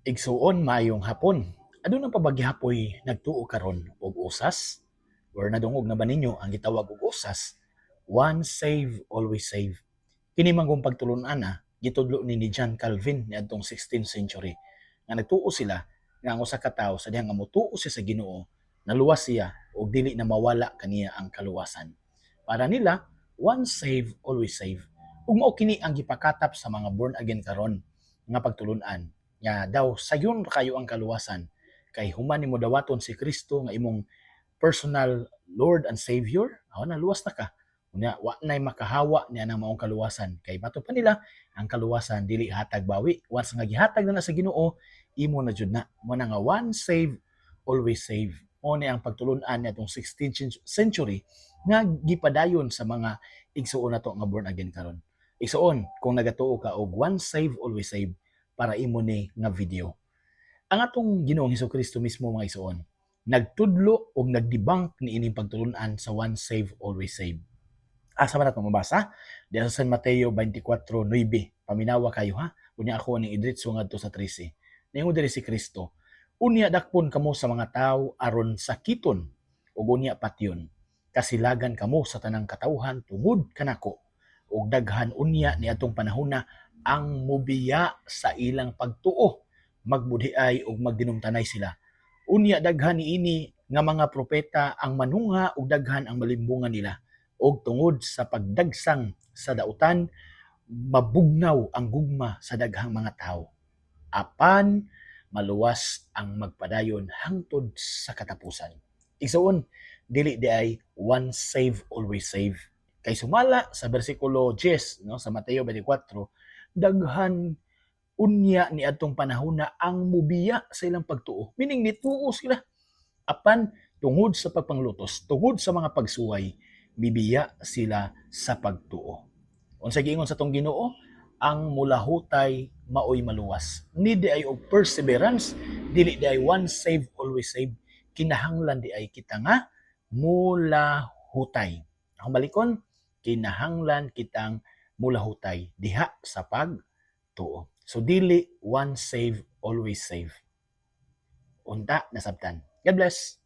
Igsuon maayong hapon. Adunay pa bagyapoy nagtuo karon og usas? Or nadungog na ba ninyo ang gitawag og usas? Once save, always save. Kini man kung pagtulun-an gitudlo ni John Calvin niadtong 16th century nga nagtuo sila nga ang usa ka tawo sa dihang nga motuo siya sa Ginoo, naluwas siya ug dili na mawala kaniya ang kaluwasan. Para nila, once save, always save. Ug mao kini ang gipakatap sa mga born again karon nga pagtulun-an nga daw sayon kayo ang kaluwasan kay human nimo dawaton si Kristo nga imong personal Lord and Savior, aw na luwas na ka. Unya wa nay makahawa niya ng maong kaluwasan kay bato pa nila ang kaluwasan dili hatag bawi. Once nga gihatag na sa Ginoo, imo na jud na. Mo na nga once save, always save. Mo ni ang pagtulun-an nitong 16th century nga gipadayon sa mga igsuon nato nga born again karon. Igsuon kung nagatuo ka og once save, always save para imo ni nga video. Ang atong Ginoong Hesukristo mismo mga igsuon, nagtudlo o nagdebunk ni ining pagtulun-an sa once save, always save. Asa man nato mabasa? Diya sa San Mateo 24:9. Paminawa kayo ha. Unya ako ning idritso ngadto sa 13. Ningon diri si Kristo, unya dakpon kamo sa mga tawo aron sakiton ug unya patyon. Kasilagan kamo sa tanang katawhan tungod kanako. Ug daghan unya ni atong panahona ang mubiya sa ilang pagtuo, magbudhiay ug magdinumtanay sila. Unya daghan niini nga mga propeta ang manungha ug daghan ang malimbungan nila. Og tungod sa pagdagsang sa dautan, mabugnaw ang gugma sa daghang mga tao. Apan maluwas ang magpadayon hangtod sa katapusan. Igsuon, dili di ay once save, always save. Kay sumala sa bersikulo 10 no, sa Mateo 24, daghan unya ni atong panahona ang mubiya sa ilang pagtuo. Meaning nituo sila apan tungod sa pagpanglutos, tungod sa mga pagsuway, bibiya sila sa pagtuo. Unsa giingon sa tong Ginoo, ang mulahutay maoy maluwas. Ni di ay og perseverance, dili di ay once save, always save. Kinahanglan di ay kita nga mulahutay. Ang balikon, kinahanglan kitang mulahutay diha sa pagtuo. So dili once save, always save. Unta nasabtan. God bless.